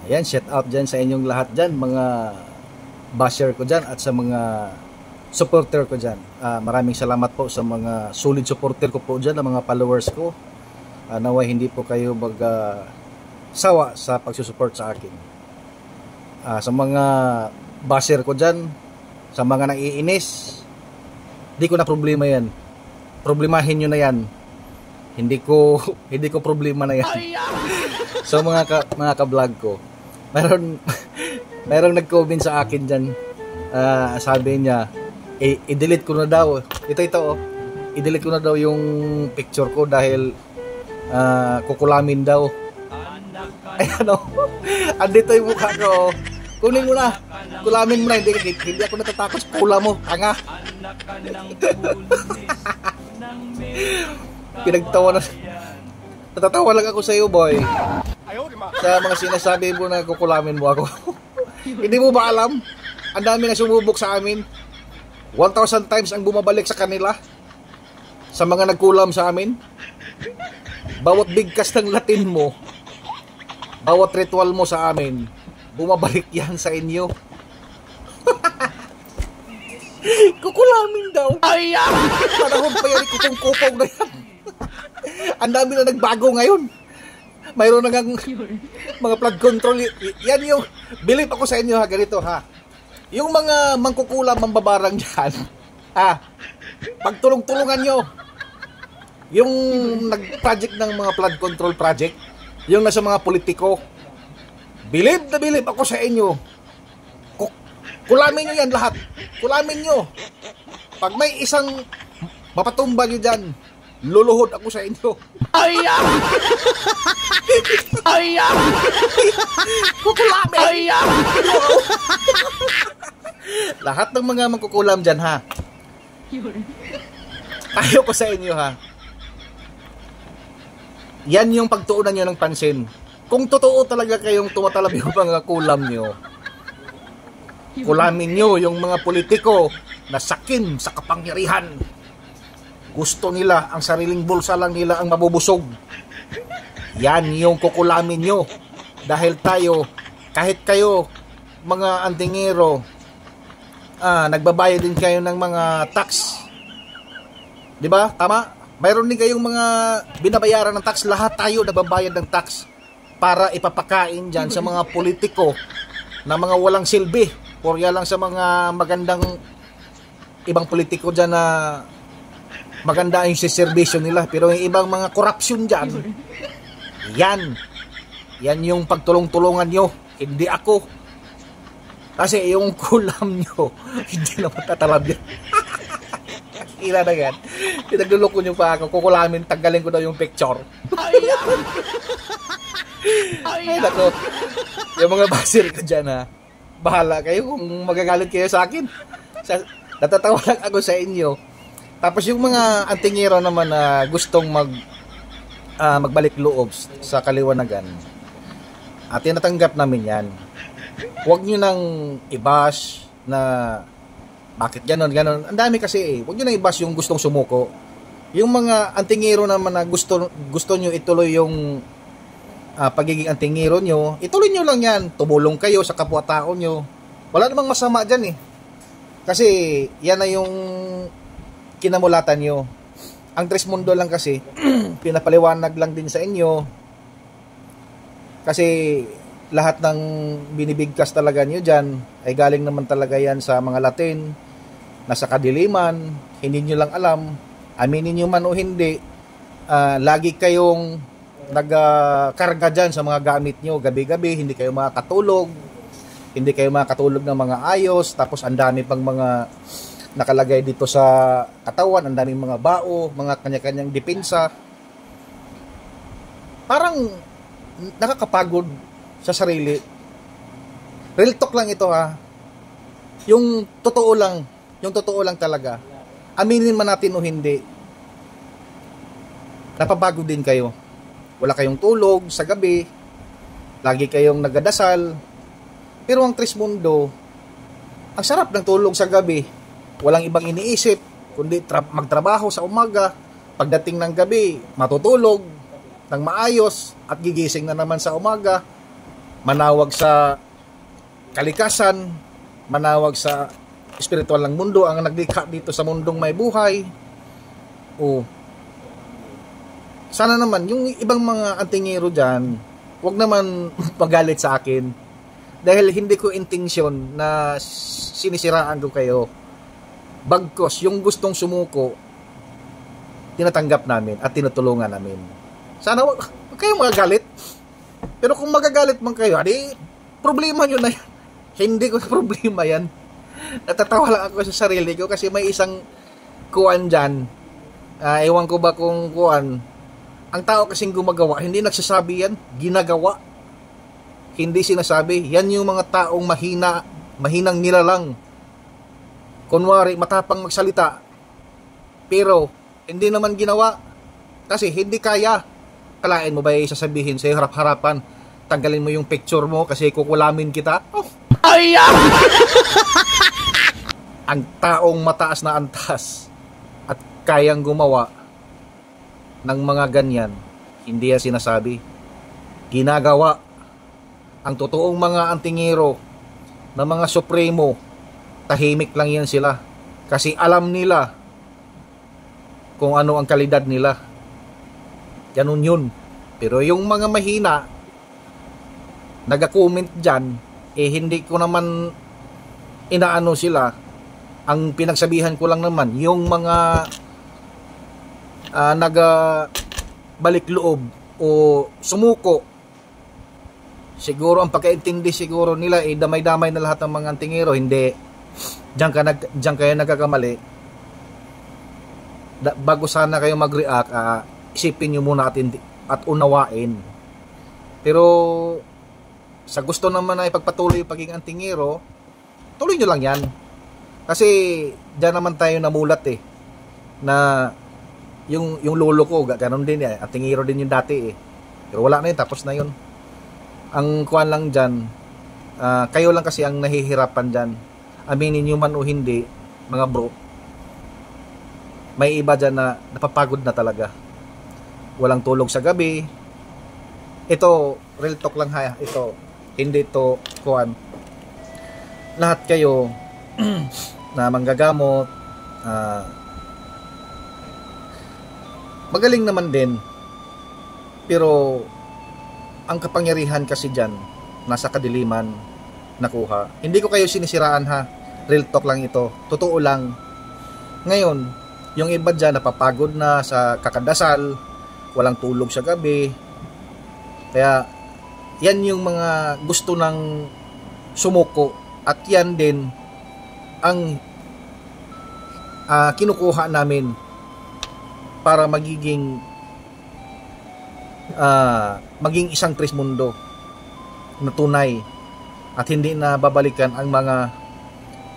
Ayan, shout out dyan sa inyong lahat dyan, mga basher ko dyan at sa mga supporter ko dyan. Maraming salamat po sa mga solid supporter ko po dyan, ang mga followers ko. Naway hindi po kayo sawa sa pagsusupport sa akin. Sa mga basher ko dyan, sa mga naiinis, di ko na problema yan. Problemahin nyo na yan. Hindi ko problema na yan. So mga ka-vlog ko, mayroong nag-comment sa akin dyan. Sabi niya, i-delete ko na daw. Ito oh. I-delete ko na daw yung picture ko dahil kukulamin daw. Ayan oh. Andito yung mukha ko. Kunin mo na. Kulamin mo na. Hindi ako natatakot sa kula mo. Tanga. Pinagtawa na. Natatawa lang ako sa iyo, boy. Sa mga sinasabi mo na kukulamin mo ako. Hindi mo ba alam? Ang dami na sumubok sa amin. 1,000 times ang bumabalik sa kanila. Sa mga nagkulam sa amin. Bawat bigkas ng Latin mo, bawat ritual mo sa amin, bumabalik yan sa inyo. Kukulamin daw. Ay, panahon pa yan, kupong-kupong na yan. Ang dami na nagbago ngayon. Mayroon na ngang mga flood control. Yan yung, believe ako sa inyo ha, ganito ha. Yung mga mangkukulam, mambabarang dyan, pagtulong-tulungan nyo. Yung nag-project ng mga flood control project, yung nasa mga politiko, believe na believe ako sa inyo. Kulamin nyo yan lahat. Kulamin nyo. Pag may isang mapatumba nyo dyan, luluhod ako sa inyo. Ayan! Ayan! Kukulamin! Ayan! Lahat ng mga magkukulam dyan ha. Tayo ko sa inyo ha. Yan yung pagtuunan nyo ng pansin. Kung totoo talaga kayong tumatalab yung mga kulam nyo, kulamin nyo yung mga politiko na sakim sa kapangyarihan. Gusto nila, ang sariling bulsa lang nila ang mabubusog. Yan yung kukulamin nyo. Dahil tayo, kahit kayo, mga antingero, nagbabayad din kayo ng mga tax. Diba? Tama? Mayroon din kayong mga binabayaran ng tax. Lahat tayo nagbabayad ng tax para ipapakain dyan sa mga politiko na mga walang silbi. Porya lang sa mga magandang ibang politiko dyan na maganda yung siservisyo nila. Pero yung ibang mga corruption dyan, yan yung pagtulong-tulungan nyo. Hindi ako. Kasi yung kulam nyo, hindi na matatalab yan. Ila na yan. Pinagluloko nyo pa ako. Kukulamin, tanggalin ko daw yung picture. Ay, nako. Yung mga basir ko dyan ha. Bahala kayo kung magagalit kayo sa akin. Natatawa lang ako sa inyo. Tapos yung mga antingero naman na gustong magbalik loob sa kaliwanagan, tinatanggap namin yan. Huwag nyo nang i-bash na bakit ganon. Ang dami kasi huwag nyo nang i-bash yung gustong sumuko. Yung mga antingero naman na gusto nyo ituloy yung pagiging antingero nyo, ituloy nyo lang yan. Tumulong kayo sa kapwa-tao nyo. Wala namang masama dyan eh. Kasi yan na yung kinamulatan nyo. Ang Trismundo lang kasi pinapaliwanag lang din sa inyo. Kasi lahat ng binibigkas talaga nyo dyan ay galing naman talaga yan sa mga Latin, nasa kadiliman, hindi nyo lang alam, aminin nyo man o hindi, lagi kayong nagkarga dyan sa mga gamit nyo, gabi-gabi, hindi kayo makakatulog ng mga ayos, tapos ang dami pang mga nakalagay dito sa katawan, ang daming mga bao, mga kanya-kanyang depensa. Parang nakakapagod sa sarili. Real talk lang ito ha. Yung totoo lang talaga. Aminin man natin o hindi, napapagod din kayo. Wala kayong tulog sa gabi, lagi kayong nagdadasal. Pero ang Trismundo, ang sarap ng tulog sa gabi. Walang ibang iniisip, kundi magtrabaho sa umaga. Pagdating ng gabi, matutulog ng maayos at gigising na naman sa umaga. manawag sa kalikasan, manawag sa espiritual ng mundo ang naglikha dito sa mundong may buhay. O sana naman yung ibang mga antingero dyan, wag naman magalit sa akin dahil hindi ko intensyon na sinisiraan ko kayo. Bagkos yung gustong sumuko, tinatanggap namin at tinutulungan namin. Sana wag kayong magagalit. Pero kung magagalit man kayo, problema nyo na yan. Hindi ko problema yan. Natatawa lang ako sa sarili ko kasi may isang kuwan dyan. Ewan ko ba kung kuwan. Ang tao kasing gumagawa, hindi nagsasabi yan, ginagawa. Hindi sinasabi. Yan yung mga taong mahinang nilalang. Kunwari, matapang magsalita. Pero, hindi naman ginawa. Kasi hindi kaya. Kalain mo ba sasabihin sa harap-harapan, tanggalin mo yung picture mo kasi kukulamin kita? Oh. Ay! Ang taong mataas na antas at kayang gumawa ng mga ganyan, hindi yan sinasabi. Ginagawa. Ang totoong mga antingero na mga supremo, tahimik lang yan sila. Kasi alam nila kung ano ang kalidad nila. Ganun yun. Pero yung mga mahina, nag-comment dyan, hindi ko naman inaano sila. Ang pinagsabihan ko lang naman, yung mga balik loob o sumuko, siguro ang pagkaintindi siguro nila, damay-damay na lahat ng mga antingero, hindi. Diyan kayo nagkakamali. Bago sana kayo mag-react, isipin nyo muna at unawain. Pero sa gusto naman na ipagpatuloy yung pagiging antingero, tuloy nyo lang yan. Kasi dyan naman tayo namulat na yung lolo ko, ganoon din antingero din yung dati Pero wala na yun, tapos na yun. Ang kuwan lang dyan, kayo lang kasi ang nahihirapan dyan. Aminin nyo man o hindi, mga bro, may iba dyan na napapagod na talaga. Walang tulog sa gabi. Ito, real talk lang ito, hindi to kuwan. Lahat kayo na manggagamot, magaling naman din. Pero ang kapangyarihan kasi dyan, nasa kadiliman nakuha. Hindi ko kayo sinisiraan real talk lang ito, totoo lang. Ngayon, yung iba dyan napapagod na sa kakadasal, walang tulog sa gabi. Kaya yan yung mga gusto ng sumuko, at yan din ang kinukuha namin para maging isang Trismundo na tunay at hindi na babalikan ang mga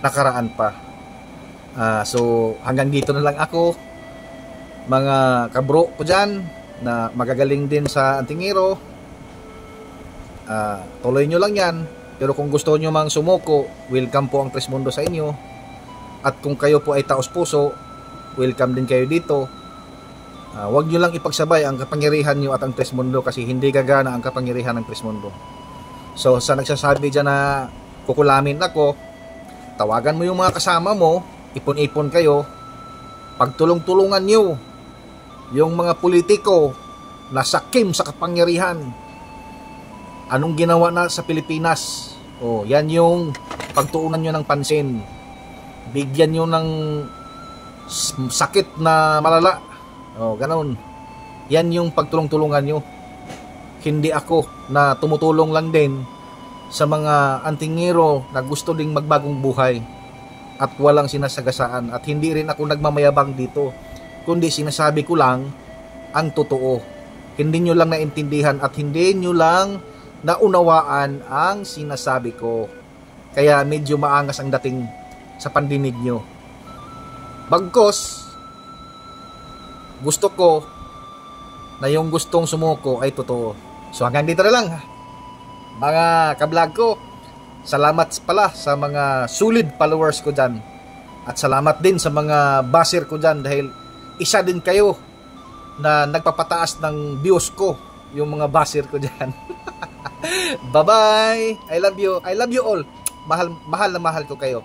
nakaraan pa. So hanggang dito na lang ako, mga kabro ko dyan na magagaling din sa antingero. Tuloy nyo lang yan. Pero kung gusto nyo mang sumuko, welcome po ang Trismundo sa inyo. At kung kayo po ay taos puso, welcome din kayo dito. Huwag nyo lang ipagsabay ang kapangyarihan nyo at ang Trismundo, kasi hindi gagana ang kapangyarihan ng Trismundo. So sa nagsasabi dyan na kukulamin ako, tawagan mo yung mga kasama mo, ipon-ipon kayo, pagtulong-tulungan nyo yung mga politiko na sakim sa kapangyarihan. Anong ginawa na sa Pilipinas? Yan yung pagtuunan nyo ng pansin. Bigyan nyo ng sakit na malala. Ganon. Yan yung pagtulong-tulungan nyo. Hindi ako na tumutulong lang din sa mga antingero na gusto ding magbagong buhay at walang sinasagasaan. At hindi rin ako nagmamayabang dito, kundi sinasabi ko lang ang totoo. Hindi nyo lang naintindihan at hindi nyo lang naunawaan ang sinasabi ko. Kaya medyo maangas ang dating sa pandinig nyo. Bagkos, gusto ko na yung gustong sumuko ay totoo. So hanggang dito na lang, mga kablog ko. Salamat pala sa mga solid followers ko dyan. At salamat din sa mga baser ko dyan, dahil isa din kayo na nagpapataas ng views ko, yung mga baser ko dyan. Bye-bye. I love you. I love you all. Mahal, mahal na mahal ko kayo.